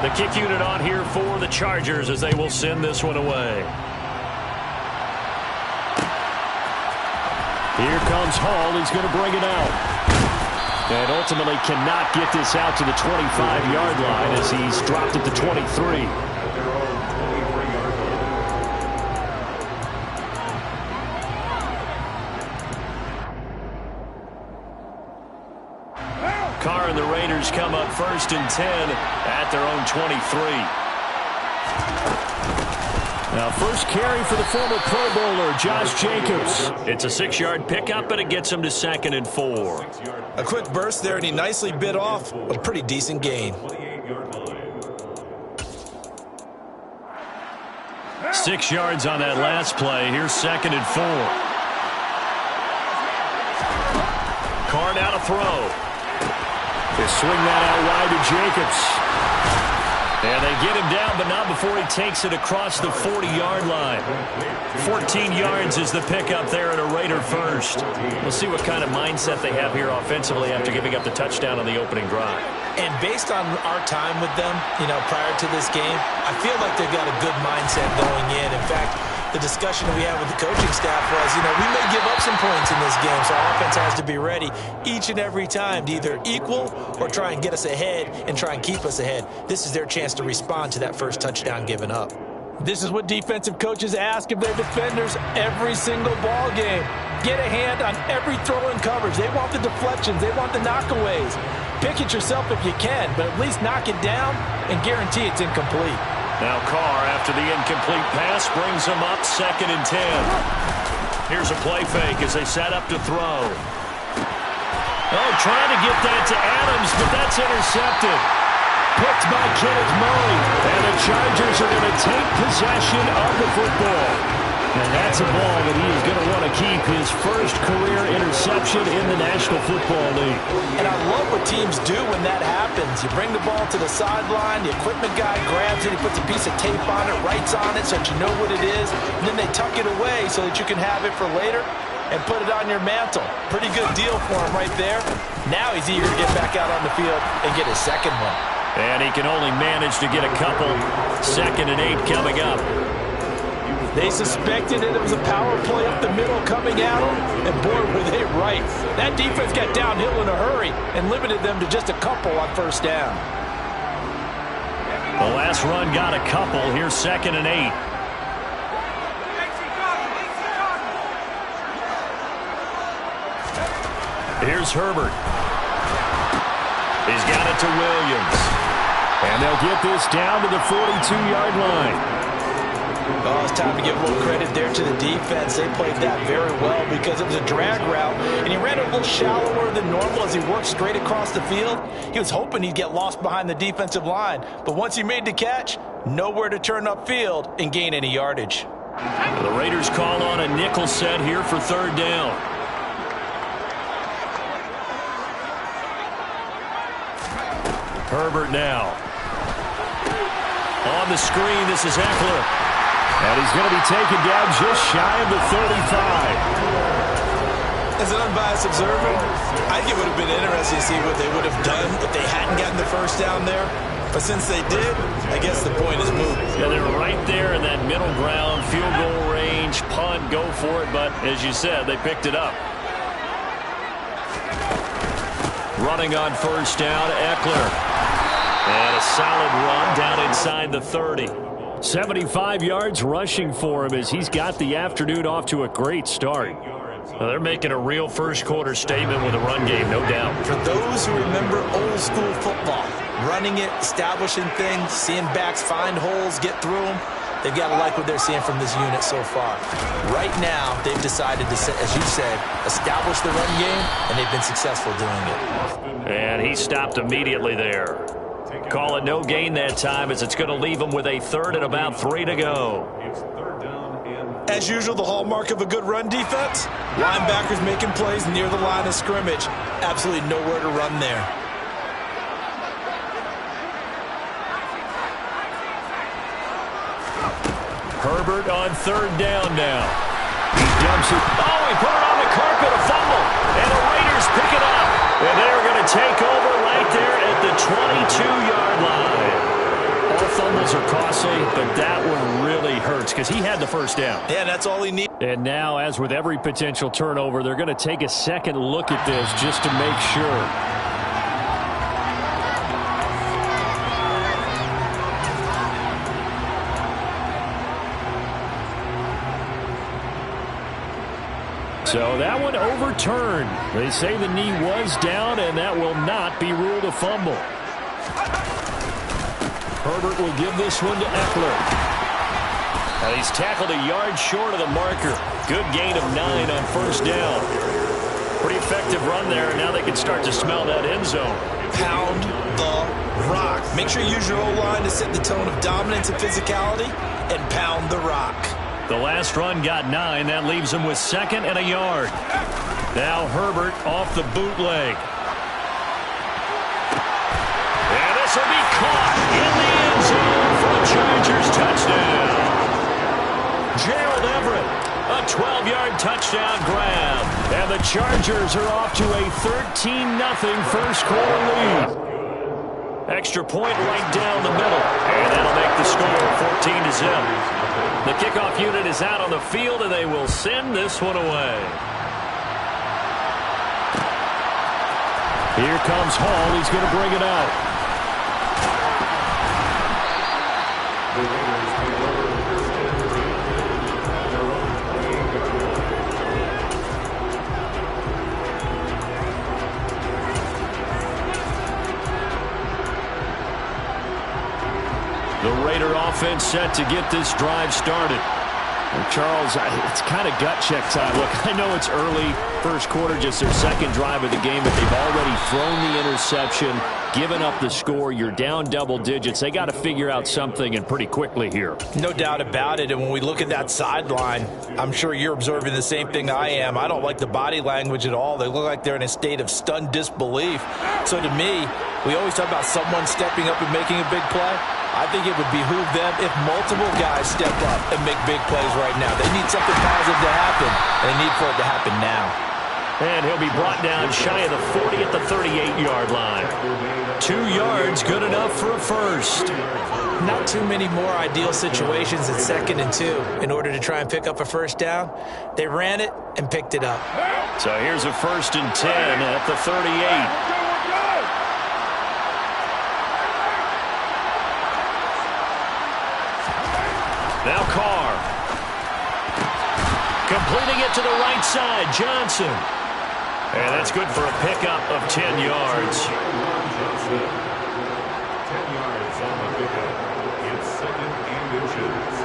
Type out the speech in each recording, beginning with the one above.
The kick unit on here for the Chargers as they will send this one away. Here comes Hall. He's going to bring it out. And ultimately cannot get this out to the 25-yard line as he's dropped at the 23. Carr and the Raiders come up 1st and 10 at their own 23. Now, first carry for the former Pro Bowler, Josh Jacobs. It's a 6-yard pickup, but it gets him to 2nd and 4. A quick burst there, and he nicely bit off a pretty decent gain. 6 yards on that last play. Here's 2nd and 4. Carr now to throw. They swing that out wide to Jacobs. And they get him down, but not before he takes it across the 40-yard line. 14 yards is the pickup there at a Raider first. We'll see what kind of mindset they have here offensively after giving up the touchdown on the opening drive. And based on our time with them, prior to this game, I feel like they've got a good mindset going in. In fact, the discussion we had with the coaching staff was, we may give up some points in this game, so our offense has to be ready each and every time to either equal or try and get us ahead and try and keep us ahead. This is their chance to respond to that first touchdown given up. This is what defensive coaches ask of their defenders every single ball game. Get a hand on every throw in coverage. They want the deflections. They want the knockaways. Pick it yourself if you can, but at least knock it down and guarantee it's incomplete. Now Carr, after the incomplete pass, brings him up 2nd and 10. Here's a play fake as they set up to throw. Oh, trying to get that to Adams, but that's intercepted. Picked by Kenneth Murray. And the Chargers are going to take possession of the football. And that's a ball that he is going to want to keep, his first career interception in the National Football League. And I love what teams do when that happens. You bring the ball to the sideline, the equipment guy grabs it, he puts a piece of tape on it, writes on it so that you know what it is, and then they tuck it away so that you can have it for later and put it on your mantle. Pretty good deal for him right there. Now he's eager to get back out on the field and get his second one. And he can only manage to get a couple. 2nd and 8 coming up. They suspected that it was a power play up the middle coming at them, and boy, were they right. That defense got downhill in a hurry and limited them to just a couple on first down. The last run got a couple. Here's 2nd and 8. Here's Herbert. He's got it to Williams. And they'll get this down to the 42-yard line. Oh, it's time to give a little credit there to the defense. They played that very well because it was a drag route, and he ran a little shallower than normal as he worked straight across the field. He was hoping he'd get lost behind the defensive line, but once he made the catch, nowhere to turn upfield and gain any yardage. The Raiders call on a nickel set here for 3rd down. Herbert now. On the screen, this is Eckler. And he's going to be taken down just shy of the 35. As an unbiased observer, I think it would have been interesting to see what they would have done if they hadn't gotten the first down there. But since they did, I guess the point is moot. Yeah, they're right there in that middle ground, field goal range, punt, go for it. But as you said, they picked it up. Running on first down, Eckler. And a solid run down inside the 30. 75 yards rushing for him as he's got the afternoon off to a great start. Well, they're making a real first-quarter statement with a run game, no doubt. For those who remember old-school football, running it, establishing things, seeing backs find holes, get through them, they've got to like what they're seeing from this unit so far. Right now, they've decided to, as you said, establish the run game, and they've been successful doing it. And he stopped immediately there. Call it no gain that time as it's going to leave them with a 3rd and about 3 to go. As usual, the hallmark of a good run defense, linebackers making plays near the line of scrimmage. Absolutely nowhere to run there. Herbert on 3rd down now. He dumps it. Oh, he put it on the carpet, a fumble. And the Raiders pick it up. And they're going to take over right there at the 22-yard line. are costly, but that one really hurts because he had the first down. Yeah, that's all he needs. And now, as with every potential turnover, they're going to take a second look at this just to make sure. So that one overturned. They say the knee was down, and that will not be ruled a fumble. Herbert will give this one to Eckler. And he's tackled a yard short of the marker. Good gain of 9 on first down. Pretty effective run there, and now they can start to smell that end zone. Pound the rock. Make sure you use your O-line to set the tone of dominance and physicality, and pound the rock. The last run got 9. That leaves him with 2nd and a yard. Now Herbert off the bootleg. And this will be caught in the end zone for a Chargers touchdown. Gerald Everett, a 12-yard touchdown grab. And the Chargers are off to a 13-0 first quarter lead. Extra point right down the middle. And that'll make the score 14-0. The kickoff unit is out on the field, and they will send this one away. Here comes Hall. He's going to bring it out. The Raider offense set to get this drive started. And Charles, it's kind of gut check time. Look, I know it's early, first quarter, just their second drive of the game, but they've already thrown the interception, given up the score. You're down double digits. They got to figure out something, and pretty quickly here. No doubt about it. And when we look at that sideline, I'm sure you're observing the same thing I am. I don't like the body language at all. They look like they're in a state of stunned disbelief. So to me, we always talk about someone stepping up and making a big play. I think it would behoove them if multiple guys step up and make big plays right now. They need something positive to happen, and they need for it to happen now. And he'll be brought down shy of the 40 at the 38-yard line. 2 yards, good enough for a first. Not too many more ideal situations at 2nd and 2 in order to try and pick up a first down. They ran it and picked it up. So here's a 1st and 10 at the 38. Now Carr. Completing it to the right side, Johnson. And that's good for a pickup of 10 yards. 10 yards on the pickup. It's 2nd and inches.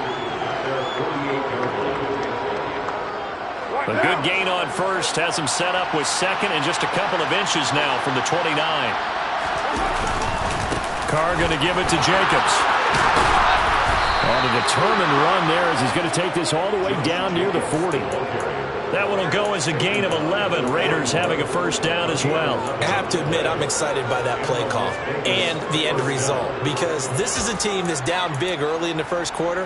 Their 48-yard line. A good gain on first has him set up with 2nd and just a couple of inches now from the 29. Carr going to give it to Jacobs. And a determined run there as he's going to take this all the way down near the 40. That one will go as a gain of 11. Raiders having a first down as well. I have to admit, I'm excited by that play call and the end result, because this is a team that's down big early in the first quarter,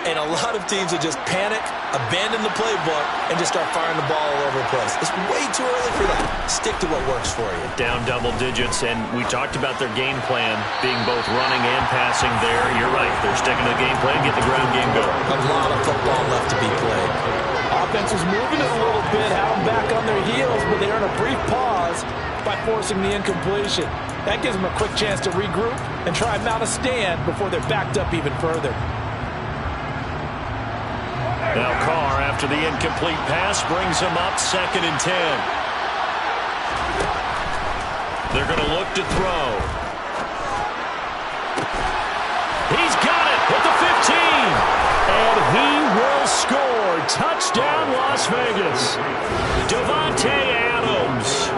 and a lot of teams will just panic, abandon the playbook, and just start firing the ball all over the place. It's way too early for that. Stick to what works for you. Down double digits, and we talked about their game plan being both running and passing there. You're right. They're sticking to the game plan, get the ground game going. A lot of football left to be played. Offense was moving it a little bit, had them back on their heels, but they earned a brief pause by forcing the incompletion. That gives them a quick chance to regroup and try and mount a stand before they're backed up even further. Now Carr, after the incomplete pass, brings him up 2nd and 10. They're going to look to throw. He's got it at the 15. And he will score. Touchdown, Las Vegas. Davante Adams,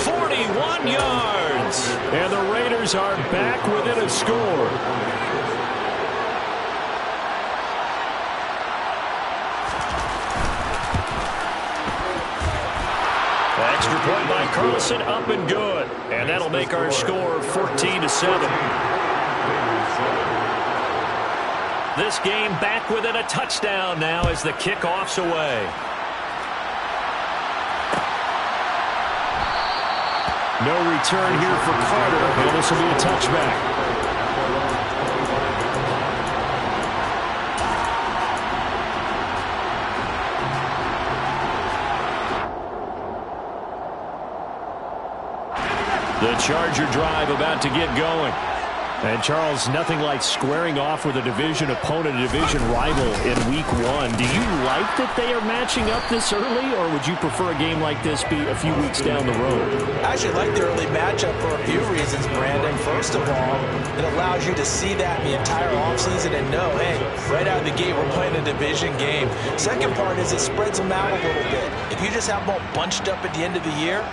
41 yards. And the Raiders are back within a score. Extra point by Carlson, up and good. And that'll make our score 14-7. This game back within a touchdown now as the kickoff's away. No return here for Carter, and this will be a touchback. Charger drive about to get going. And, Charles, nothing like squaring off with a division opponent, a division rival in Week 1. Do you like that they are matching up this early, or would you prefer a game like this be a few weeks down the road? I actually like the early matchup for a few reasons, Brandon. First of all, it allows you to see that the entire offseason and know, hey, right out of the gate, we're playing a division game. Second part is it spreads them out a little bit. If you just have them all bunched up at the end of the year,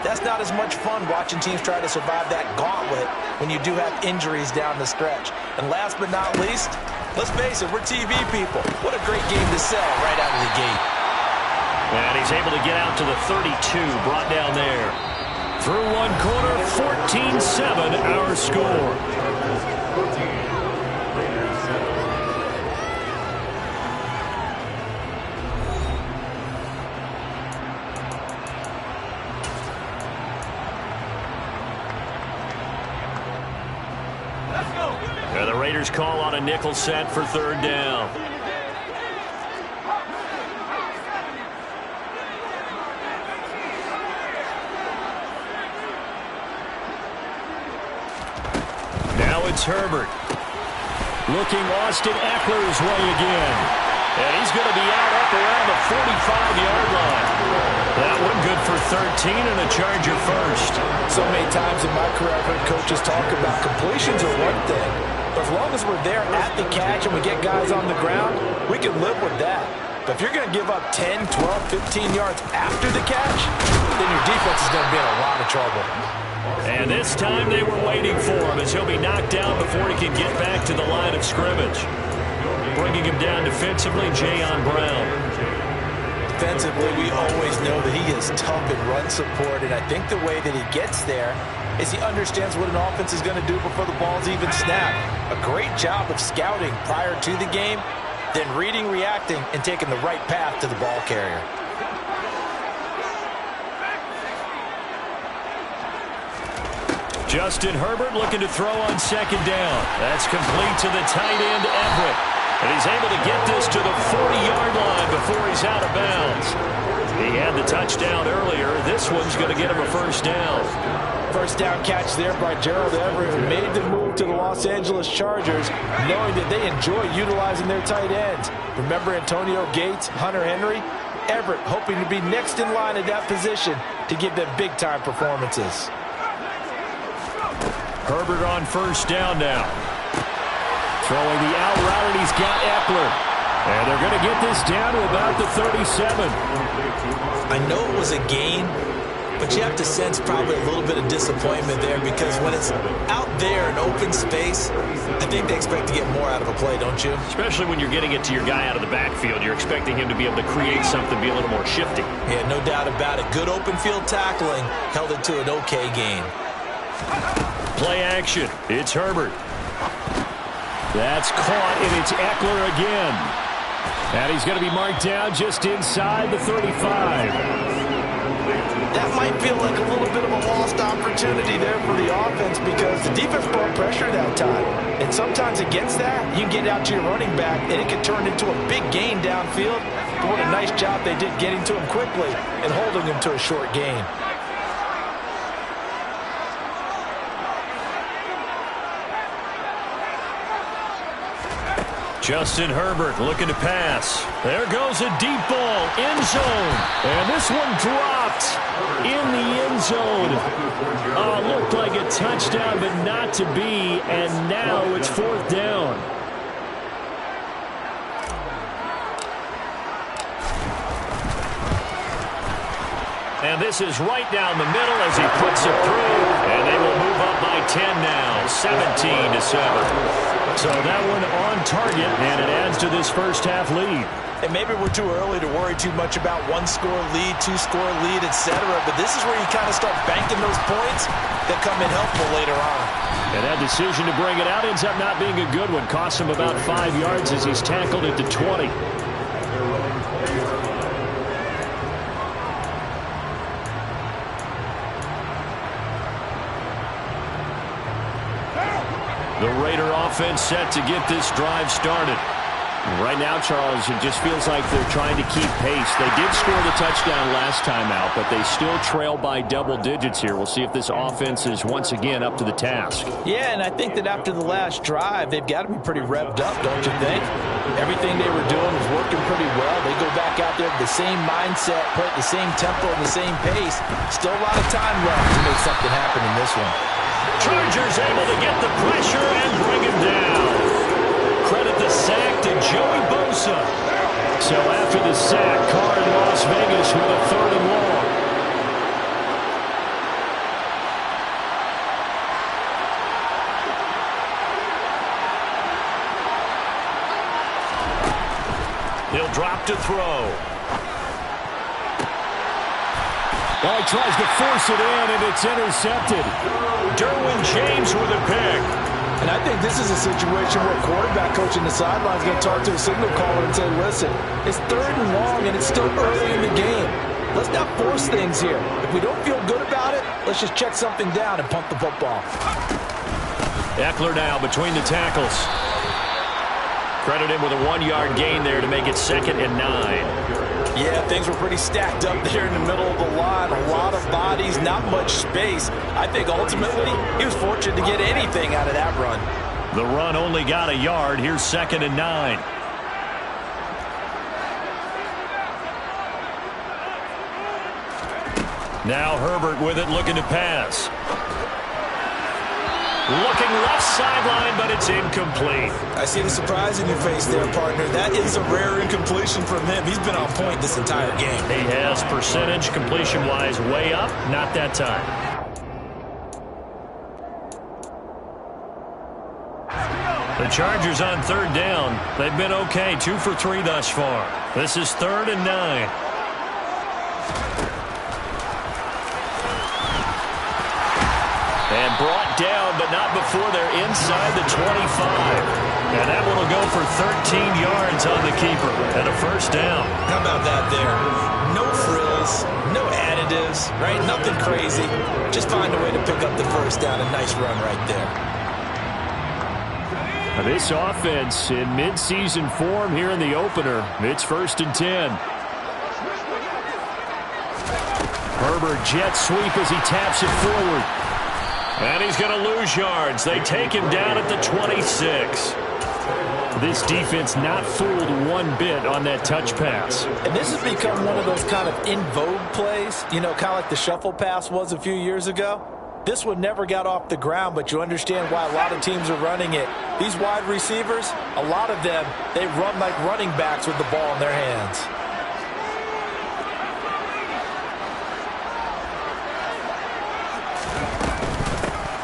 that's not as much fun watching teams try to survive that gauntlet when you do have injuries down the stretch. And last but not least, let's face it, we're TV people. What a great game to sell right out of the gate. And he's able to get out to the 32, brought down there. Through one quarter, 14-7 our score. And the Raiders call on a nickel set for third down. Now it's Herbert. Looking Austin Eckler's way again. And he's going to be out up around the 45-yard line. That one good for 13 and a Charger first. So many times in my career, I've heard coaches talk about completions are one thing. But as long as we're there at the catch and we get guys on the ground, we can live with that. But if you're going to give up 10, 12, 15 yards after the catch, then your defense is going to be in a lot of trouble. And this time they were waiting for him as he'll be knocked down before he can get back to the line of scrimmage. Bringing him down defensively, Jayon Brown. Defensively, we always know that he is tough in run support, and I think the way that he gets there is he understands what an offense is going to do before the ball's even snapped. A great job of scouting prior to the game, then reading, reacting, and taking the right path to the ball carrier. Justin Herbert looking to throw on second down. That's complete to the tight end, Everett. And he's able to get this to the 40-yard line before he's out of bounds. He had the touchdown earlier. This one's going to get him a first down. First down catch there by Gerald Everett, who made the move to the Los Angeles Chargers, knowing that they enjoy utilizing their tight ends. Remember Antonio Gates, Hunter Henry? Everett hoping to be next in line at that position to give them big-time performances. Herbert on first down now. Throwing the out route, and he's got Eckler. And they're going to get this down to about the 37. I know it was a gain, but you have to sense probably a little bit of disappointment there because when it's out there in open space, I think they expect to get more out of a play, don't you? Especially when you're getting it to your guy out of the backfield. You're expecting him to be able to create something, be a little more shifty. Yeah, no doubt about it. Good open field tackling held it to an okay gain. Play action. It's Herbert. That's caught, and it's Eckler again. And he's going to be marked down just inside the 35. That might feel like a little bit of a lost opportunity there for the offense because the defense brought pressure that time. And sometimes against that, you can get out to your running back, and it can turn into a big gain downfield. But what a nice job they did getting to him quickly and holding him to a short gain. Justin Herbert looking to pass. There goes a deep ball, end zone. And this one dropped in the end zone. Looked like a touchdown, but not to be. And now it's fourth down. And this is right down the middle as he puts it through. And they will move up by 10 now, 17-7. So that one on target, and it adds to this first half lead. And maybe we're too early to worry too much about one-score lead, two-score lead, etc. But this is where you kind of start banking those points that come in helpful later on. And that decision to bring it out ends up not being a good one. Costs him about 5 yards as he's tackled at the 20. The Raider offense set to get this drive started. Right now, Charles, it just feels like they're trying to keep pace. They did score the touchdown last time out, but they still trail by double digits here. We'll see if this offense is once again up to the task. Yeah, and I think that after the last drive, they've got to be pretty revved up, don't you think? Everything they were doing was working pretty well. They go back out there with the same mindset, play at the same tempo and the same pace. Still a lot of time left to make something happen in this one. Chargers able to get the pressure and bring him down. Credit the sack to Joey Bosa. So after the sack, Carr in Las Vegas with a 3rd and long. He'll drop to throw. Oh, he tries to force it in, and it's intercepted. Derwin James with a pick. And I think this is a situation where quarterback coach in the sideline is going to talk to a signal caller and say, listen, it's 3rd and long, and it's still early in the game. Let's not force things here. If we don't feel good about it, let's just check something down and pump the football. Eckler now between the tackles. Credit him with a 1-yard gain there to make it 2nd and 9. Yeah, things were pretty stacked up there in the middle of the line. A lot of bodies, not much space. I think ultimately he was fortunate to get anything out of that run. The run only got a yard. Here's 2nd and 9. Now Herbert with it, looking to pass. Looking left sideline, but it's incomplete. I see the surprise in your face there, partner. That is a rare incompletion from him. He's been on point this entire game. He has percentage completion-wise way up. Not that time. The Chargers on 3rd down. They've been okay, 2 for 3 thus far. This is 3rd and 9. And brought down, but not before they're inside the 25. And that one will go for 13 yards on the keeper and a 1st down. How about that there? No frills, no additives, right? Nothing crazy. Just find a way to pick up the 1st down. A nice run right there. This offense in midseason form here in the opener. It's 1st and 10. Herbert jet sweep as he taps it forward. And he's going to lose yards. They take him down at the 26. This defense not fooled one bit on that touch pass. And this has become one of those kind of in vogue plays, you know, kind of like the shuffle pass was a few years ago. This one never got off the ground, but you understand why a lot of teams are running it. These wide receivers, a lot of them, they run like running backs with the ball in their hands.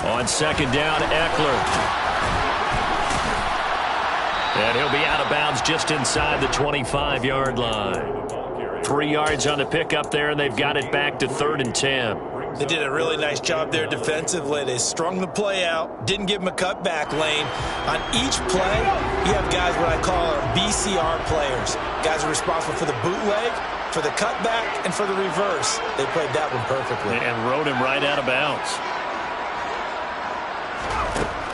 On 2nd down, Eckler. And he'll be out of bounds just inside the 25-yard line. 3 yards on the pickup there, and they've got it back to 3rd and 10. They did a really nice job there defensively. They strung the play out, didn't give him a cutback lane. On each play, you have guys what I call BCR players. Guys are responsible for the bootleg, for the cutback, and for the reverse. They played that one perfectly. And rode him right out of bounds.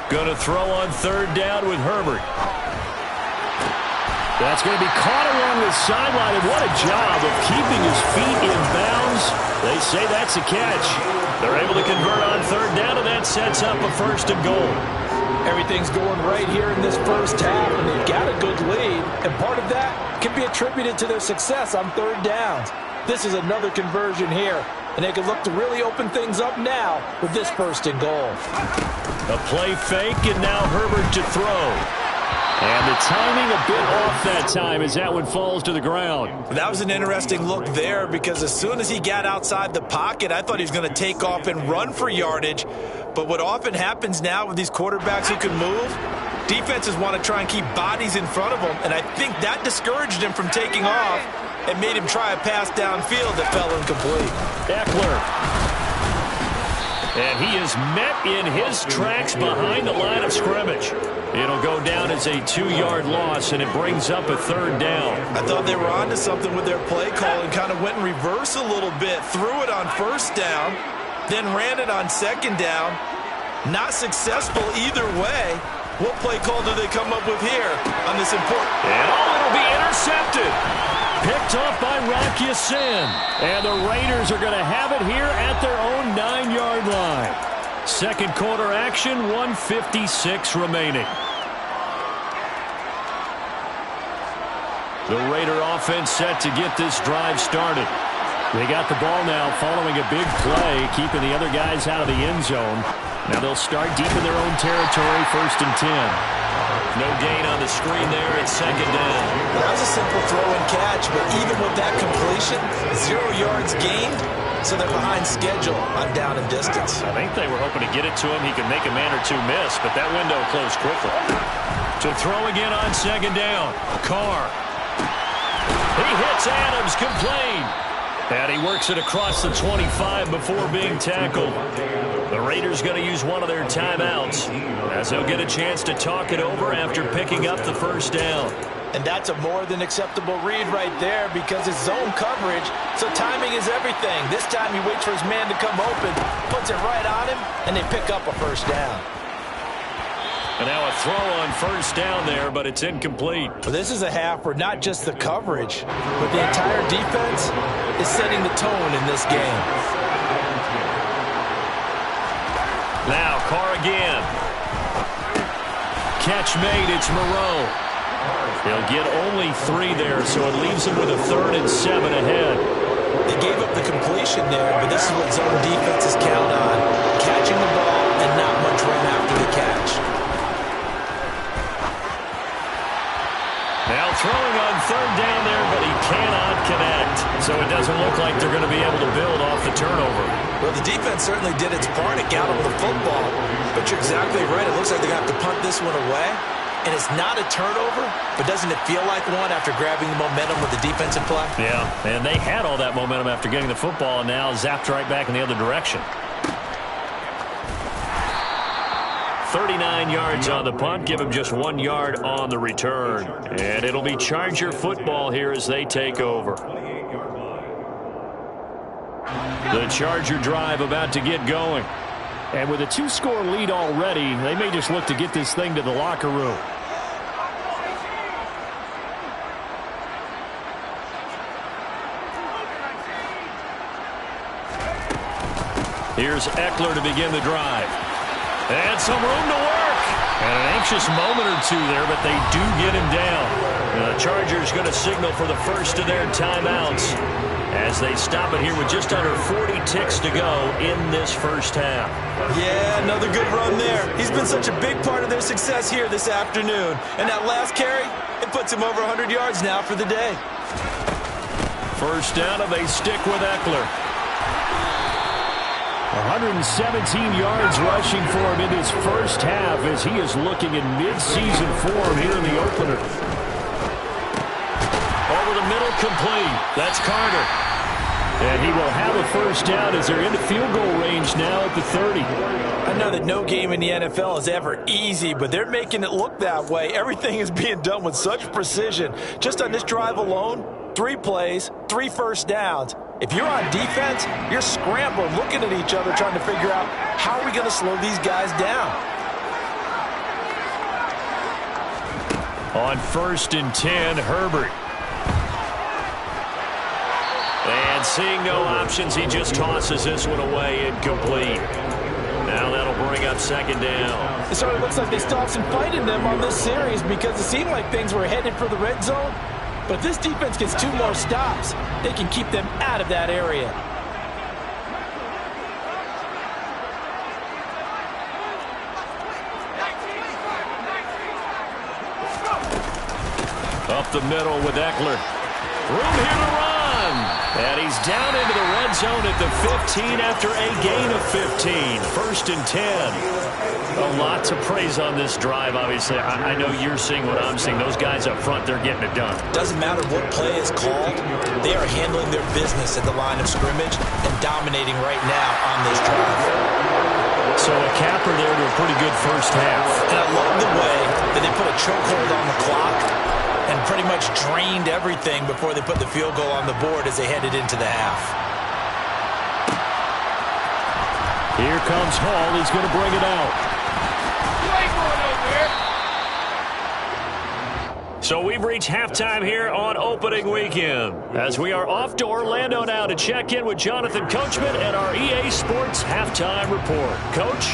Going to throw on 3rd down with Herbert. That's going to be caught along the sideline, and what a job of keeping his feet in bounds. They say that's a catch. They're able to convert on 3rd down, and that sets up a 1st and goal. Everything's going right here in this first half, and they've got a good lead, and part of that can be attributed to their success on 3rd downs. This is another conversion here, and they can look to really open things up now with this 1st and goal. A play fake, and now Herbert to throw. And the timing a bit off that time as that one falls to the ground. That was an interesting look there because as soon as he got outside the pocket, I thought he was going to take off and run for yardage. But what often happens now with these quarterbacks who can move, defenses want to try and keep bodies in front of them, and I think that discouraged him from taking off and made him try a pass downfield that fell incomplete. Eckler. And he is met in his tracks behind the line of scrimmage. It'll go down as a 2-yard loss, and it brings up a 3rd down. I thought they were onto something with their play call and kind of went in reverse a little bit. Threw it on 1st down, then ran it on 2nd down. Not successful either way. What play call do they come up with here on this important... And it'll be intercepted. Picked off by Rock Ya-Sin. And the Raiders are going to have it here at their own 9-yard line. Second quarter action, 1:56 remaining. The Raider offense set to get this drive started. They got the ball now following a big play, keeping the other guys out of the end zone. Now they'll start deep in their own territory, 1st and 10. No gain on the screen there at 2nd down. That was a simple throw and catch, but even with that completion, 0 yards gained, so they're behind schedule on down and distance. I think they were hoping to get it to him. He could make a man or two miss, but that window closed quickly. To throw again on 2nd down. Carr. He hits Adams, complete. And he works it across the 25 before being tackled. The Raiders going to use one of their timeouts as they'll get a chance to talk it over after picking up the 1st down. And that's a more than acceptable read right there because it's zone coverage, so timing is everything. This time he waits for his man to come open, puts it right on him, and they pick up a 1st down. And now a throw on 1st down there, but it's incomplete. Well, this is a half where not just the coverage, but the entire defense is setting the tone in this game. Now Carr again. Catch made, it's Moreau. He'll get only 3 there, so it leaves him with a 3rd and 7 ahead. They gave up the completion there, but this is what zone defenses count on. Catching the ball and not much run after the catch. Now throwing on 3rd down there, but he cannot connect. So it doesn't look like they're going to be able to build off the turnover. Well, the defense certainly did its part. It got him the football. But you're exactly right. It looks like they're going to have to punt this one away. And it's not a turnover, but doesn't it feel like one after grabbing the momentum with the defensive play? Yeah, and they had all that momentum after getting the football and now zapped right back in the other direction. 39 yards on the punt, give him just 1 yard on the return. And it'll be Charger football here as they take over. The Charger drive about to get going. And with a 2-score lead already, they may just look to get this thing to the locker room. Here's Eckler to begin the drive. And some room to work. And an anxious moment or two there, but they do get him down. And the Chargers going to signal for the first of their timeouts as they stop it here with just under 40 ticks to go in this 1st half. Yeah, another good run there. He's been such a big part of their success here this afternoon. And that last carry, it puts him over 100 yards now for the day. 1st down, and they stick with Eckler. 117 yards rushing for him in his 1st half as he is looking in mid-season form here in the opener. Over the middle, complete. That's Carter. And he will have a 1st down as they're into field goal range now at the 30. I know that no game in the NFL is ever easy, but they're making it look that way. Everything is being done with such precision. Just on this drive alone, 3 plays, 3 1st downs. If you're on defense, you're scrambling, looking at each other, trying to figure out how are we going to slow these guys down. On 1st and 10, Herbert. And seeing no options, he just tosses this one away, incomplete. Now that'll bring up 2nd down. It sort of looks like they still have some fight in them on this series because it seemed like things were headed for the red zone. But this defense gets 2 more stops. They can keep them out of that area. Up the middle with Eckler. Room here to run. And he's down into the red zone at the 15 after a gain of 15. 1st and 10. A lot to praise on this drive, obviously. I know you're seeing what I'm seeing. Those guys up front, they're getting it done. Doesn't matter what play is called. They are handling their business at the line of scrimmage and dominating right now on this drive. So a capper there to a pretty good 1st half. And I love the way that they put a chokehold on the clock and pretty much drained everything before they put the field goal on the board as they headed into the half. Here comes Hall. He's going to bring it out. So we've reached halftime here on opening weekend, as we are off to Orlando now to check in with Jonathan Coachman and our EA Sports Halftime Report. Coach?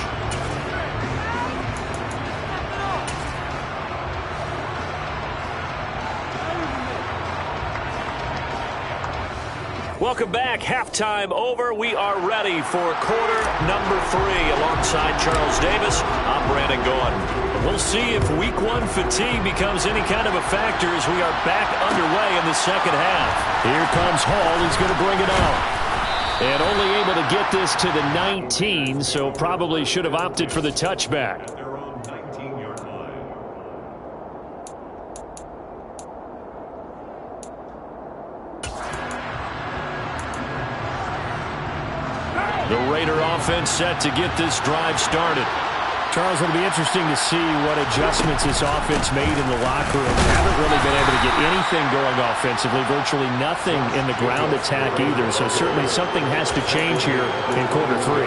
Welcome back. Halftime over. We are ready for quarter number 3. Alongside Charles Davis, I'm Brandon Gaudin. We'll see if week 1 fatigue becomes any kind of a factor as we are back underway in the second half. Here comes Hall. He's going to bring it out. And only able to get this to the 19, so probably should have opted for the touchback. The Raider offense set to get this drive started. Charles, it'll be interesting to see what adjustments this offense made in the locker room. Haven't really been able to get anything going offensively, virtually nothing in the ground attack either. So certainly something has to change here in quarter 3.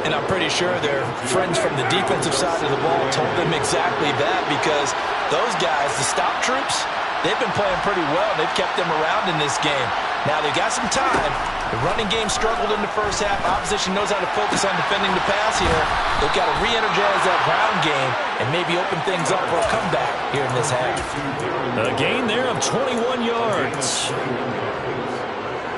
And I'm pretty sure their friends from the defensive side of the ball told them exactly that, because those guys, the stop troops, they've been playing pretty well. They've kept them around in this game. Now they've got some time. The running game struggled in the first half. Opposition knows how to focus on defending the pass here. They've got to re-energize that ground game and maybe open things up for a comeback here in this half. A gain there of 21 yards.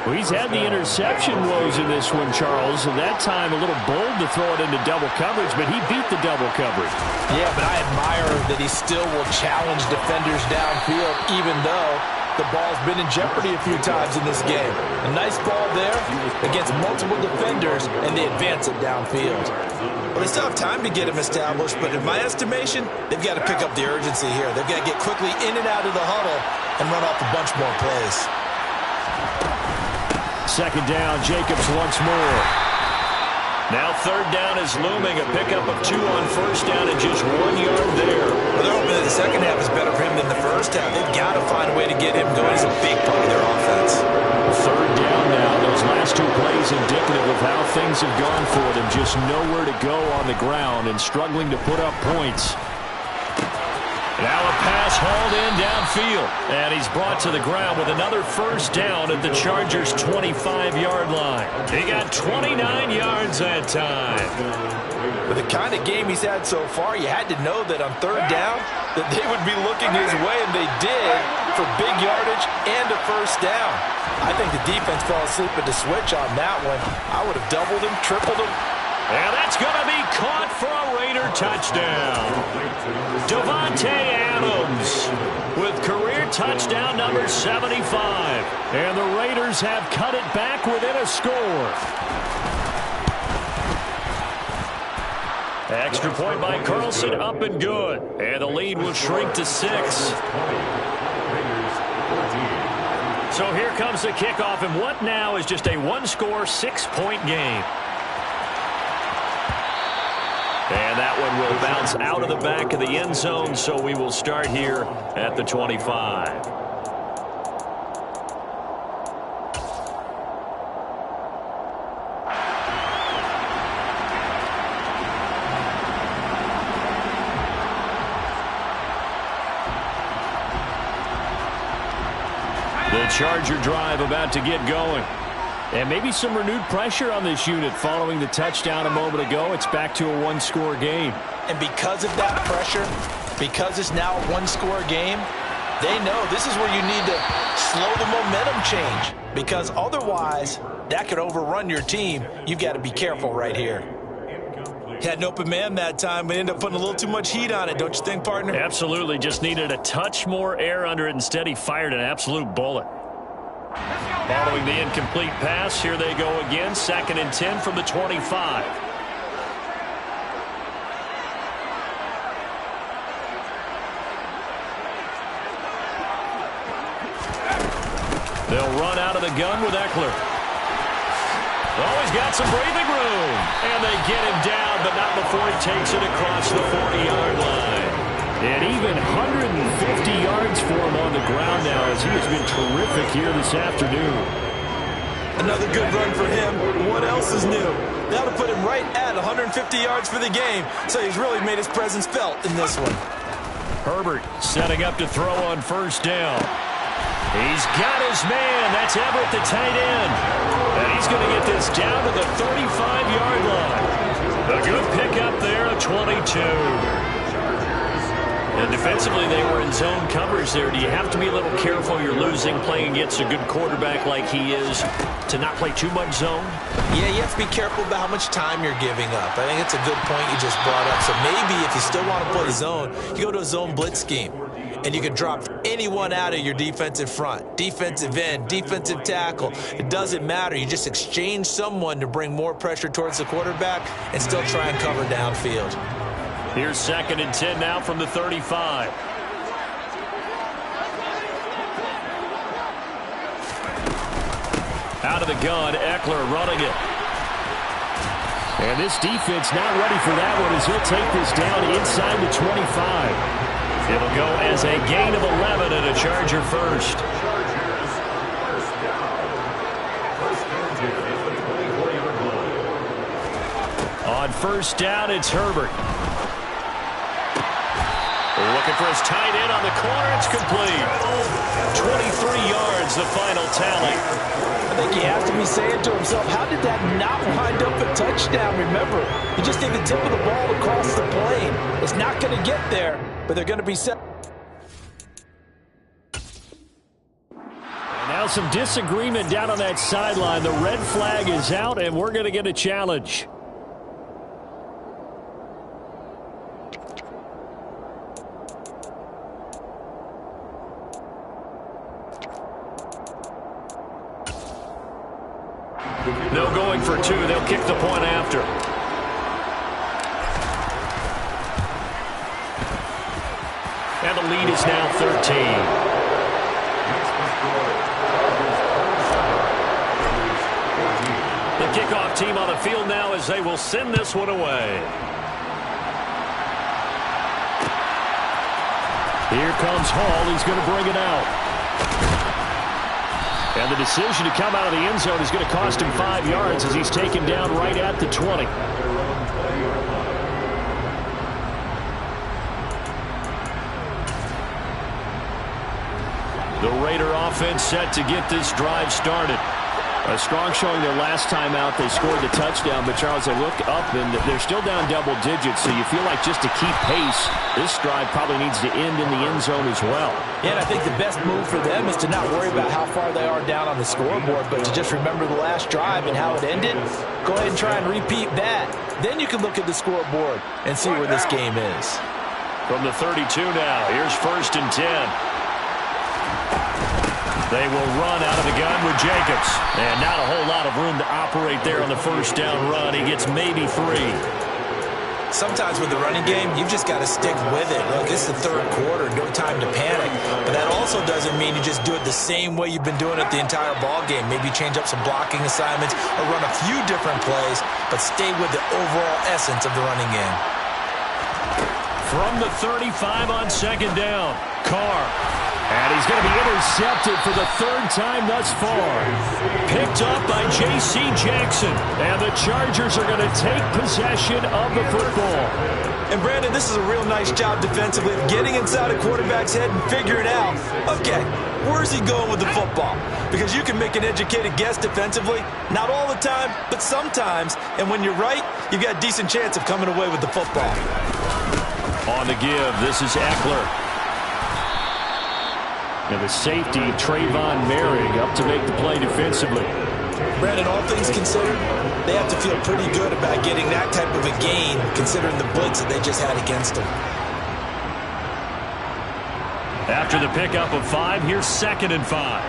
Well, he's had the interception woes in this one, Charles, and that time a little bold to throw it into double coverage, but he beat the double coverage. Yeah, but I admire that he still will challenge defenders downfield, even though the ball's been in jeopardy a few times in this game. A nice ball there against multiple defenders, and they advance it downfield. Well, they still have time to get him established, but in my estimation, they've got to pick up the urgency here. They've got to get quickly in and out of the huddle and run off a bunch more plays. Second down, Jacobs once more. Now third down is looming. A pickup of 2 on first down and just 1 yard there. Well, they're hoping that the second half is better for him than the first half. They've got to find a way to get him going. He's a big part of their offense. Third down now. Those last 2 plays indicative of how things have gone for them. Just nowhere to go on the ground and struggling to put up points. Now a pass hauled in downfield. And he's brought to the ground with another first down at the Chargers' 25-yard line. He got 29 yards that time. With the kind of game he's had so far, you had to know that on third down that they would be looking his way, and they did, for big yardage and a first down. I think the defense fell asleep at the switch on that one. I would have doubled him, tripled him. And that's going to be caught for a Raider touchdown. Davante Adams with career touchdown number 75. And the Raiders have cut it back within a score. Extra point by Carlson, up and good. And the lead will shrink to 6. So here comes the kickoff, and what now is just a 1-score, 6-point game. And that one will bounce out of the back of the end zone, so we will start here at the 25. The Charger drive about to get going. And maybe some renewed pressure on this unit following the touchdown a moment ago. It's back to a 1-score game. And because of that pressure, because it's now a 1-score game, they know this is where you need to slow the momentum change. Because otherwise, that could overrun your team. You've got to be careful right here. Had an open man that time, but ended up putting a little too much heat on it, don't you think, partner? Absolutely. Just needed a touch more air under it. Instead, he fired an absolute bullet. Following the incomplete pass, here they go again. 2nd and 10 from the 25. They'll run out of the gun with Eckler. Oh, he's got some breathing room. And they get him down, but not before he takes it across the 40-yard line. And even 150 yards for him on the ground now, as he has been terrific here this afternoon. Another good run for him. What else is new? That'll put him right at 150 yards for the game, so he's really made his presence felt in this one. Herbert setting up to throw on first down. He's got his man. That's Everett, the tight end. And he's going to get this down to the 35-yard line. A good pickup there of 22. And defensively, they were in zone coverage there. Do you have to be a little careful? You're losing, playing against a good quarterback like he is, to not play too much zone? Yeah, you have to be careful about how much time you're giving up. I think it's a good point you just brought up. So maybe if you still want to play zone, you go to a zone blitz scheme. And you can drop anyone out of your defensive front, defensive end, defensive tackle. It doesn't matter. You just exchange someone to bring more pressure towards the quarterback and still try and cover downfield. Here's 2nd and 10 now from the 35. Out of the gun, Eckler running it. And this defense not ready for that one as he'll take this down inside the 25. It'll go as a gain of 11 and a Charger first. On first down, it's Herbert. Looking for his tight end on the corner. It's complete. 23 yards, the final tally. I think he has to be saying to himself, how did that not wind up a touchdown? Remember, you just need the tip of the ball across the plane. It's not going to get there, but they're going to be set. And now some disagreement down on that sideline. The red flag is out, and we're going to get a challenge. No going for two. They'll kick the point after. And the lead is now 13. The kickoff team on the field now as they will send this one away. Here comes Hall. He's going to bring it out. And the decision to come out of the end zone is going to cost him 5 yards as he's taken down right at the 20. The Raider offense set to get this drive started. A strong showing their last time out. They scored the touchdown, but Charles, they look up and they're still down double digits, so you feel like just to keep pace, this drive probably needs to end in the end zone as well. Yeah, and I think the best move for them is to not worry about how far they are down on the scoreboard, but to just remember the last drive and how it ended. Go ahead and try and repeat that. Then you can look at the scoreboard and see where this game is. From the 32 now, here's 1st and 10. They will run out of the gun with Jacobs. And not a whole lot of room to operate there on the first down run. He gets maybe 3. Sometimes with the running game, you've just got to stick with it. Look, it's the third quarter, no time to panic. But that also doesn't mean you just do it the same way you've been doing it the entire ball game. Maybe change up some blocking assignments or run a few different plays, but stay with the overall essence of the running game. From the 35 on 2nd down, Carr. And he's going to be intercepted for the 3rd time thus far. Picked up by J.C. Jackson. And the Chargers are going to take possession of the football. And, Brandon, this is a real nice job defensively of getting inside a quarterback's head and figuring out, okay, where's he going with the football? Because you can make an educated guess defensively. Not all the time, but sometimes. And when you're right, you've got a decent chance of coming away with the football. On the give, this is Eckler. And the safety, Trayvon Merrick, up to make the play defensively. Brandon, all things considered, they have to feel pretty good about getting that type of a gain, considering the blitz that they just had against them. After the pickup of 5, here's 2nd and 5.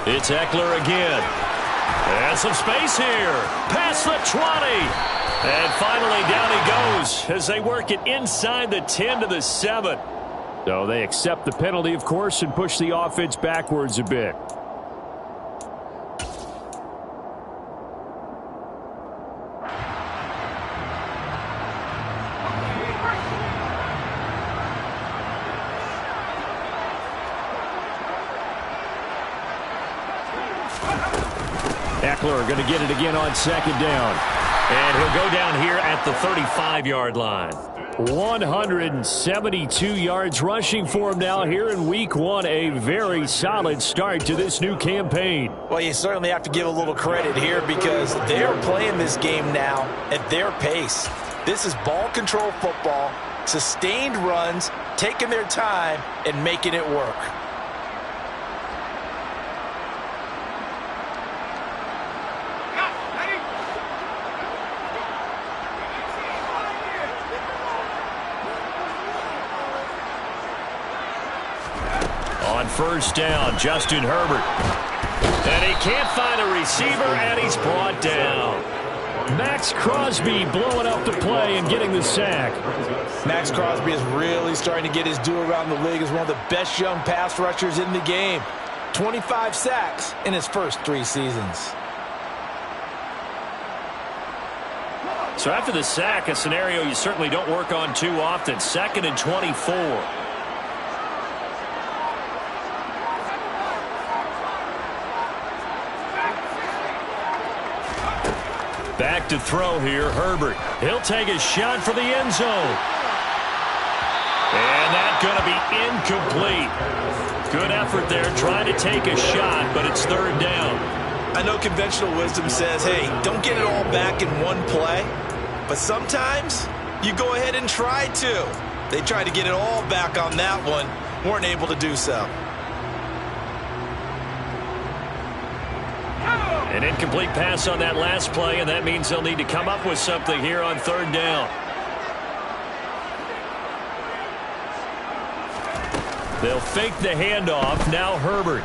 It's Eckler again. And some space here. Past the 20. And finally, down he goes as they work it inside the 10 to the 7. So they accept the penalty, of course, and push the offense backwards a bit. Eckler Ekeler going to get it again on second down. And he'll go down here at the 35-yard line. 172 yards rushing for him now here in Week 1. A very solid start to this new campaign. Well, you certainly have to give a little credit here because they're playing this game now at their pace. This is ball control football, sustained runs, taking their time, and making it work. On first down, Justin Herbert. And he can't find a receiver, and he's brought down. Max Crosby blowing up the play and getting the sack. Max Crosby is really starting to get his due around the league as one of the best young pass rushers in the game. 25 sacks in his first 3 seasons. So after the sack, a scenario you certainly don't work on too often. 2nd and 24. Back to throw here, Herbert. He'll take a shot for the end zone. And that's going to be incomplete. Good effort there, trying to take a shot, but it's 3rd down. I know conventional wisdom says, hey, don't get it all back in one play. But sometimes you go ahead and try to. They tried to get it all back on that one, weren't able to do so. An incomplete pass on that last play, and that means they'll need to come up with something here on 3rd down. They'll fake the handoff. Now Herbert.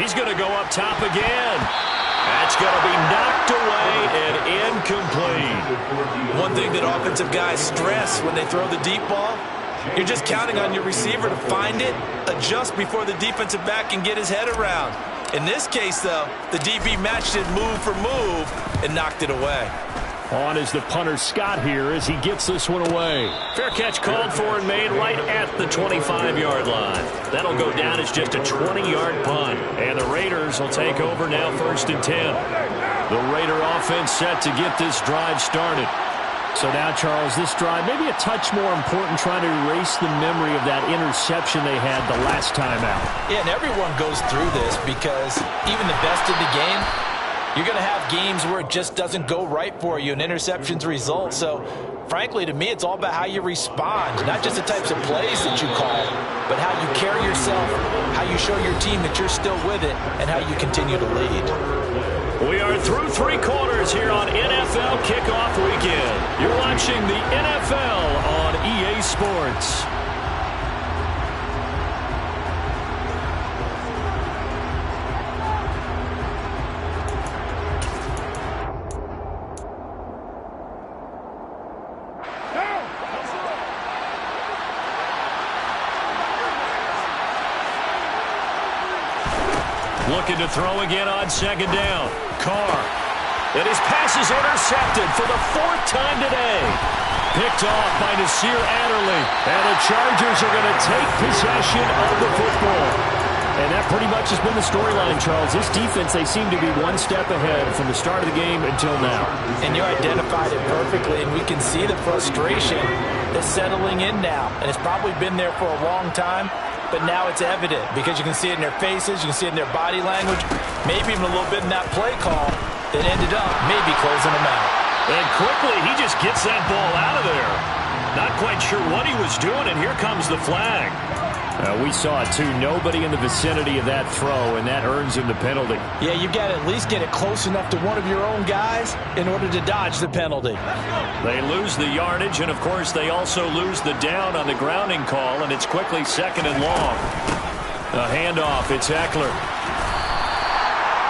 He's going to go up top again. That's going to be knocked away and incomplete. One thing that offensive guys stress when they throw the deep ball, you're just counting on your receiver to find it, adjust before the defensive back can get his head around. In this case, though, the DB matched it move for move and knocked it away. On is the punter Scott here as he gets this one away. Fair catch called for and made right at the 25-yard line. That'll go down as just a 20-yard punt. And the Raiders will take over now 1st and 10. The Raider offense set to get this drive started. So now, Charles, this drive maybe a touch more important, trying to erase the memory of that interception they had the last time out. Yeah, and everyone goes through this because even the best in the game, you're going to have games where it just doesn't go right for you and interceptions result. So, frankly, to me, it's all about how you respond, not just the types of plays that you call, but how you carry yourself, how you show your team that you're still with it, and how you continue to lead. We are through 3 quarters here on NFL Kickoff Weekend. You're watching the NFL on EA Sports. Looking to throw again on 2nd down. Carr. And his pass is intercepted for the 4th time today. Picked off by Nasir Adderley. And the Chargers are going to take possession of the football. And that pretty much has been the storyline, Charles. This defense, they seem to be one step ahead from the start of the game until now. And you identified it perfectly, and we can see the frustration that's settling in now. And it's probably been there for a long time. But now it's evident because you can see it in their faces, you can see it in their body language, maybe even a little bit in that play call that ended up maybe closing them out. And quickly, he just gets that ball out of there. Not quite sure what he was doing, and here comes the flag. We saw it, too. Nobody in the vicinity of that throw, and that earns him the penalty. Yeah, you've got to at least get it close enough to one of your own guys in order to dodge the penalty. They lose the yardage, and, of course, they also lose the down on the grounding call, and it's quickly 2nd and long. A handoff, it's Ekeler.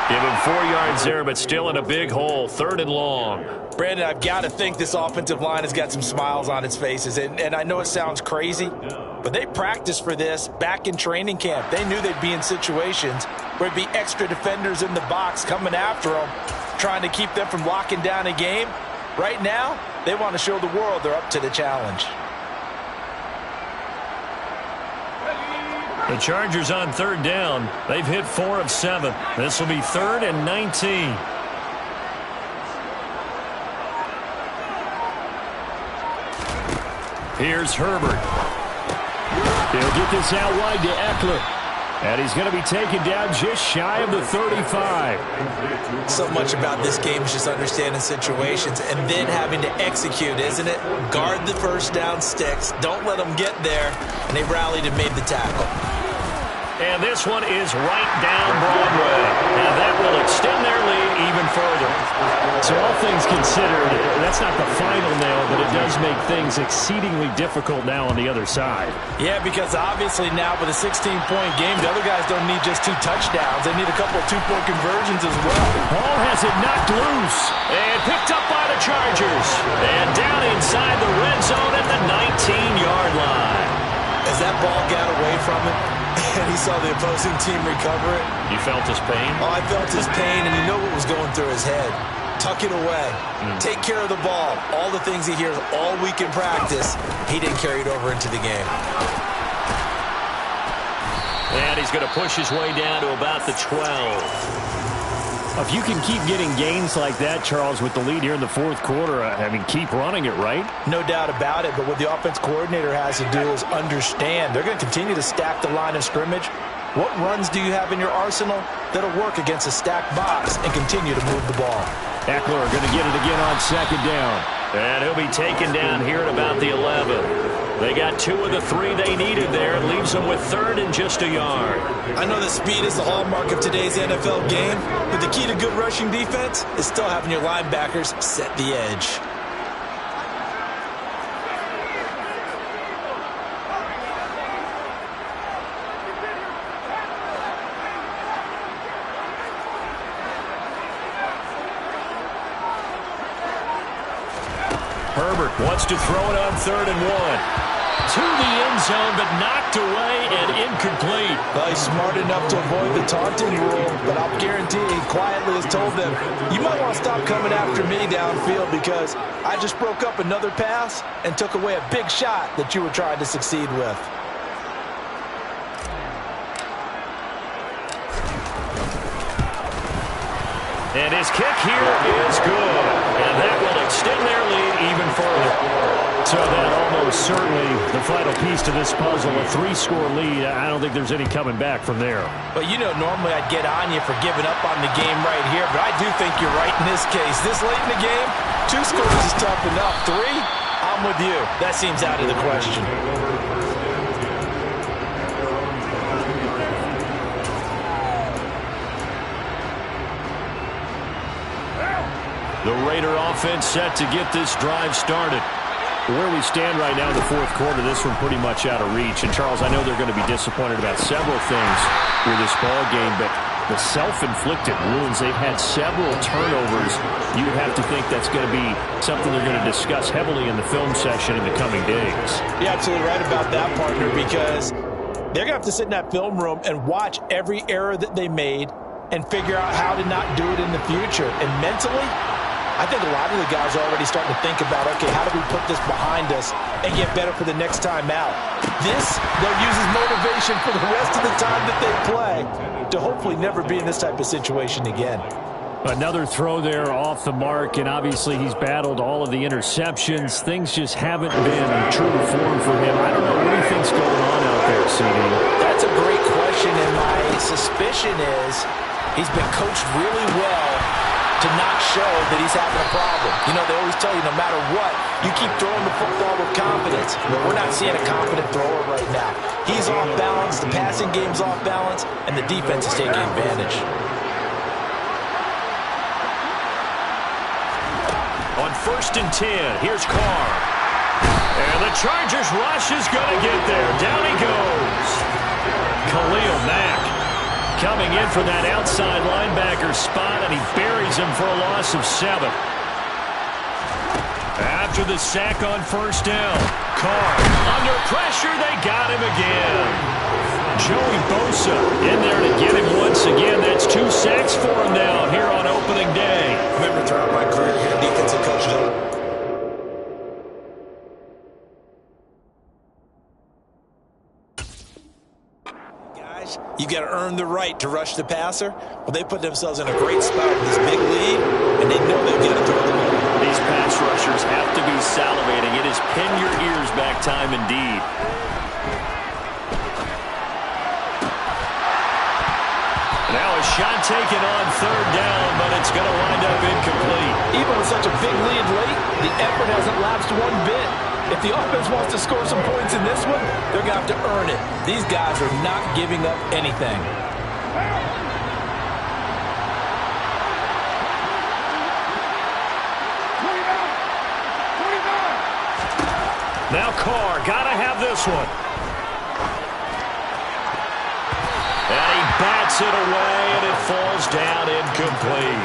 Give him 4 yards there, but still in a big hole. 3rd and long. Brandon, I've got to think this offensive line has got some smiles on its faces, and I know it sounds crazy, but they practiced for this back in training camp. They knew they'd be in situations where it'd be extra defenders in the box coming after them, trying to keep them from locking down a game. Right now, they want to show the world they're up to the challenge. The Chargers on 3rd down. They've hit 4 of 7. This will be 3rd and 19. Here's Herbert. He'll get this out wide to Eckler. And he's going to be taken down just shy of the 35. So much about this game is just understanding situations and then having to execute, isn't it? Guard the first down sticks. Don't let them get there. And they rallied and made the tackle. And this one is right down Broadway. And that will extend their lead even further. So all things considered, that's not the final nail, but it does make things exceedingly difficult now on the other side. Yeah, because obviously now with a 16-point game, the other guys don't need just 2 touchdowns. They need a couple of 2-point conversions as well. Ball has it knocked loose and picked up by the Chargers. And down inside the red zone at the 19-yard line. As that ball got away from him, and he saw the opposing team recover it. You felt his pain? Oh, I felt his pain, and you know what was going through his head. Tuck it away. Take care of the ball. All the things he hears all week in practice, he didn't carry it over into the game. And he's going to push his way down to about the 12. If you can keep getting gains like that, Charles, with the lead here in the fourth quarter, I mean, keep running it, right? No doubt about it, but what the offense coordinator has to do is understand. They're going to continue to stack the line of scrimmage. What runs do you have in your arsenal that'll work against a stacked box and continue to move the ball? Eckler going to get it again on second down. And he'll be taken down here at about the 11. They got 2 of the 3 they needed there. It leaves them with third and just a yard. I know that speed is the hallmark of today's NFL game, but the key to good rushing defense is still having your linebackers set the edge. Herbert wants to throw it on 3rd and 1. To the end zone, but knocked away and incomplete. Well, he's smart enough to avoid the taunting rule, but I'll guarantee he quietly has told them, you might want to stop coming after me downfield because I just broke up another pass and took away a big shot that you were trying to succeed with. And his kick here is good. And that will extend their lead even further. So that almost certainly the final piece to this puzzle, a 3-score lead. I don't think there's any coming back from there. But you know, normally I'd get on you for giving up on the game right here, but I do think you're right in this case. This late in the game, 2 scores is tough enough. 3, I'm with you. That seems out of the question. The Raider offense set to get this drive started. Where we stand right now in the fourth quarter, this one pretty much out of reach. And, Charles, I know they're going to be disappointed about several things with this ball game, but the self-inflicted wounds, they've had several turnovers. You would have to think that's going to be something they're going to discuss heavily in the film session in the coming days. You're absolutely right about that, partner, because they're going to have to sit in that film room and watch every error that they made and figure out how to not do it in the future. And mentally, I think a lot of the guys are already starting to think about, okay, how do we put this behind us and get better for the next time out? This, they'll use as motivation for the rest of the time that they play to hopefully never be in this type of situation again. Another throw there off the mark, and obviously he's battled all of the interceptions. Things just haven't been true to form for him. I don't know what he thinks going on out there, CD. That's a great question, and my suspicion is he's been coached really well to not show that he's having a problem. You know, they always tell you no matter what, you keep throwing the football with confidence. But we're not seeing a confident thrower right now. He's off balance, the passing game's off balance, and the defense is taking advantage. On 1st and 10, here's Carr. And the Chargers rush is going to get there. Down he goes. Khalil Mack coming in for that outside linebacker spot, and he buries him for a loss of 7. After the sack on 1st down, Carr under pressure, they got him again. Joey Bosa in there to get him once again. That's 2 sacks for him now here on opening day. I remember throughout my career here, defensive coaches. You got to earn the right to rush the passer. Well, they put themselves in a great spot with this big lead, and they know they've got to throw the ball. These pass rushers have to be salivating. It is pin your ears back time indeed. Now a shot taken on third down, but it's going to wind up incomplete. Even with such a big lead late, the effort hasn't lapsed one bit. If the offense wants to score some points in this one, they're going to have to earn it. These guys are not giving up anything. Now Carr, got to have this one. And he bats it away, and it falls down incomplete.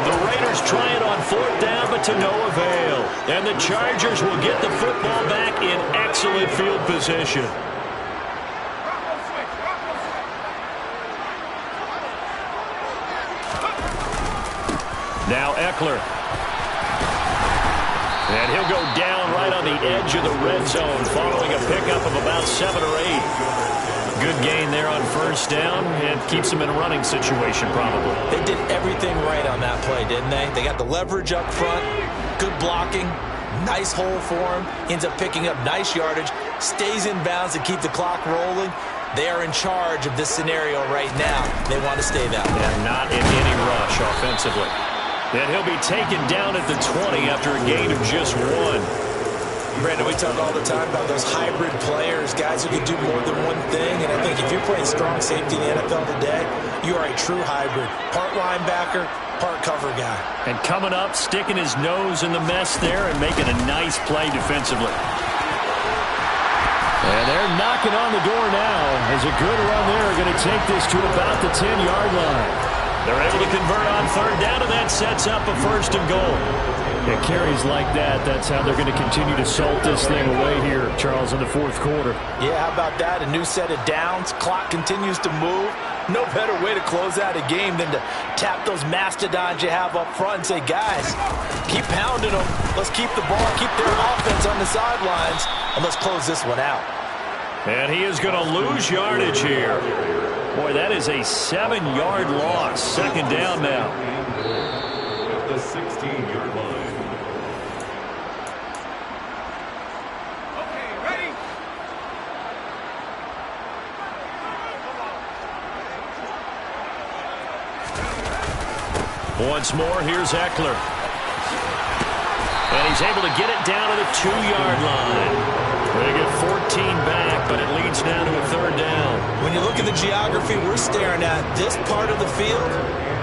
The Raiders try it on fourth down, but to no avail. And the Chargers will get the football back in excellent field position. Now Eckler. And he'll go down right on the edge of the red zone following a pickup of about 7 or 8. Good gain there on first down and keeps him in a running situation probably. They did everything right on that play, didn't they? They got the leverage up front, good blocking, nice hole for him, ends up picking up nice yardage, stays in bounds to keep the clock rolling. They are in charge of this scenario right now. They want to stay that way. And not in any rush offensively. And he'll be taken down at the 20 after a gain of just 1. Brandon, we talk all the time about those hybrid players, guys who can do more than one thing. And I think if you're playing strong safety in the NFL today, you are a true hybrid. Part linebacker, part cover guy. And coming up, sticking his nose in the mess there and making a nice play defensively. And they're knocking on the door now as a good run there are going to take this to about the 10-yard line. They're able to convert on third down, and that sets up a 1st and goal. Yeah, carries like that, that's how they're going to continue to salt this thing away here, Charles, in the fourth quarter. Yeah, how about that? A new set of downs. Clock continues to move. No better way to close out a game than to tap those mastodons you have up front and say, guys, keep pounding them. Let's keep the ball, keep their offense on the sidelines, and let's close this one out. And he is going to lose yardage here. Boy, that is a 7-yard loss. 2nd down now. At the 16-yard line. Once more, here's Eckler. And he's able to get it down to the 2-yard line. They get 14 back, but it leads now to a 3rd down. When you look at the geography we're staring at, this part of the field,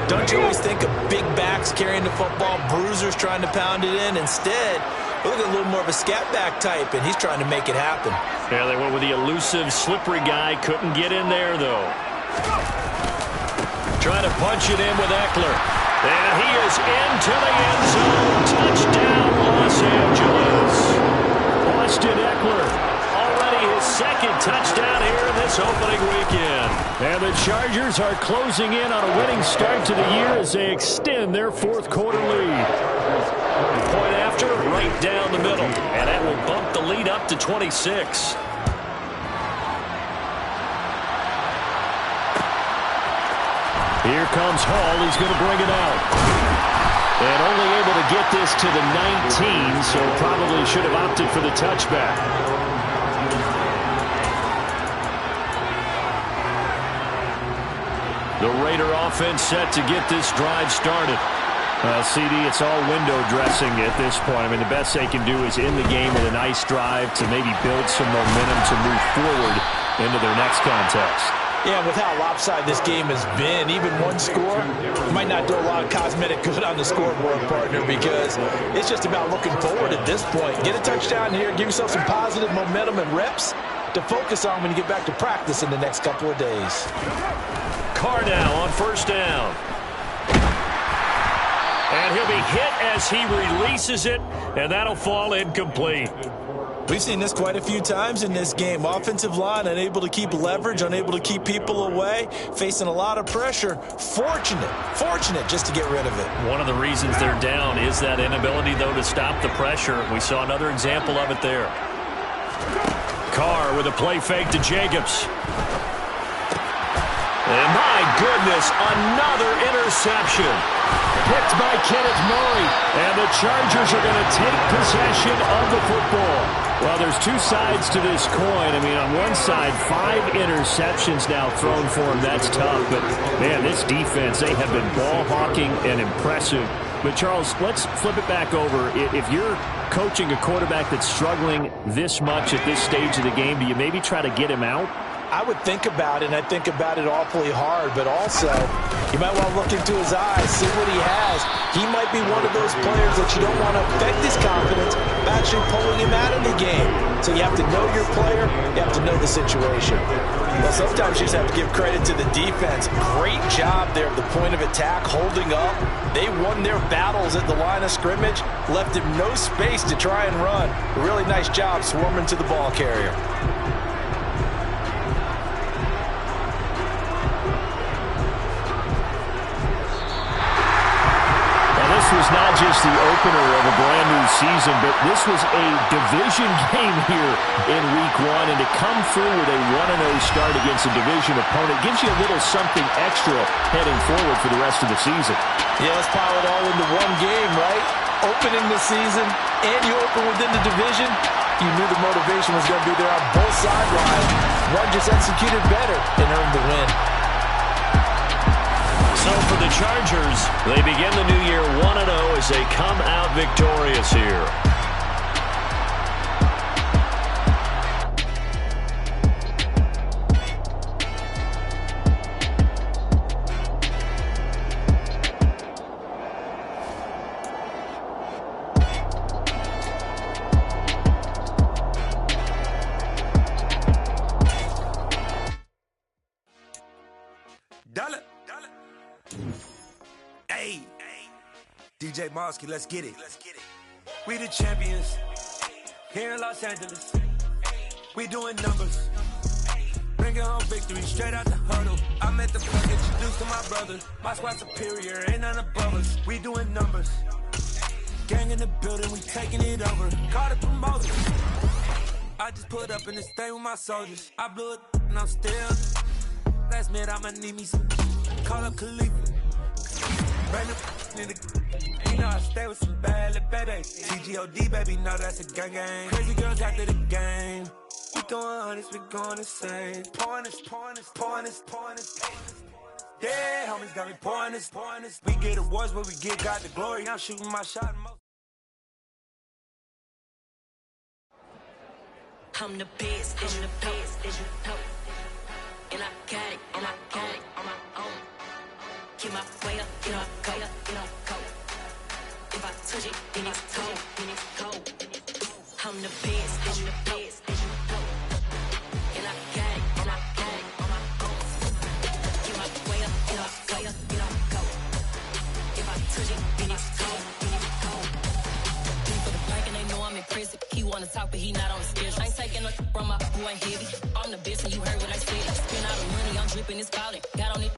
don't you always think of big backs carrying the football, bruisers trying to pound it in? Instead, we're looking at a little more of a scat back type, and he's trying to make it happen. Yeah, they went with the elusive, slippery guy. Couldn't get in there, though. Trying to punch it in with Eckler. And he is into the end zone. Touchdown, Los Angeles. Austin Eckler, already his 2nd touchdown here in this opening weekend. And the Chargers are closing in on a winning start to the year as they extend their fourth quarter lead. Point after, right down the middle. And that will bump the lead up to 26. Here comes Hall. He's going to bring it out. And only able to get this to the 19, so probably should have opted for the touchback. The Raider offense set to get this drive started. CD, it's all window dressing at this point. I mean, the best they can do is in the game with a nice drive to maybe build some momentum to move forward into their next contest. Yeah, with how lopsided this game has been, even one score might not do a lot of cosmetic good on the scoreboard, partner, because it's just about looking forward at this point. Get a touchdown here, give yourself some positive momentum and reps to focus on when you get back to practice in the next couple of days. Carr now on 1st down. And he'll be hit as he releases it, and that'll fall incomplete. We've seen this quite a few times in this game. Offensive line unable to keep leverage, unable to keep people away, facing a lot of pressure. Fortunate just to get rid of it. One of the reasons they're down is that inability, though, to stop the pressure. We saw another example of it there. Carr with a play fake to Jacobs. And my goodness, another interception. Picked by Kenneth Murray. And the Chargers are going to take possession of the football. Well, there's two sides to this coin. I mean, on one side, 5 interceptions now thrown for him. That's tough. But, man, this defense, they have been ball hawking and impressive. But, Charles, let's flip it back over. If you're coaching a quarterback that's struggling this much at this stage of the game, do you maybe try to get him out? I would think about it, and I think about it awfully hard, but also you might want to look into his eyes, see what he has. He might be one of those players that you don't want to affect his confidence by actually pulling him out of the game. So you have to know your player, you have to know the situation. Well, sometimes you just have to give credit to the defense. Great job there at the point of attack, holding up. They won their battles at the line of scrimmage, left him no space to try and run. A really nice job swarming to the ball carrier. This was not just the opener of a brand new season, but this was a division game here in week 1. And to come through with a 1-0 start against a division opponent gives you a little something extra heading forward for the rest of the season. Yeah, let's pile it all into one game, right? Opening the season, and you open within the division. You knew the motivation was going to be there on both sidelines. One just executed better and earned the win. So for the Chargers, they begin the new year 1-0 as they come out victorious here. Hey, DJ Mosky, let's get it. We the champions here in Los Angeles. We doing numbers. Bringing home victory straight out the huddle. I'm at the plug, introduced to my brother. My squad superior, ain't none above us. We doing numbers. Gang in the building, we taking it over. Call the promoter. I just put up in this thing with my soldiers. I blew it and I'm still. Last minute, I'ma need me some. Call up Khalifa. Brand new in the. You know I stay with some bad little baby. CGOD, baby, know that's a gang gang. Crazy girls after the game. We doing hundreds, we going insane. Pouring this. Yeah, homies got me pouring this. We get awards, but we get God the glory. I'm shooting my shot. I'm the best, I'm the best, as you know. And I got it on my own. Keep my way up, get on go. If I touch it, then it's cold. I'm the best, as you know. And I got it on my own. Keep my way up, get on go. If I touch it, then it's cold. For the plank and they know I'm impressive. He wanna talk, but he not on the schedule. I ain't taking no from my boy heavy. I'm the best and you heard what I said. Spend all the money, I'm dripping, it's falling. Got on it.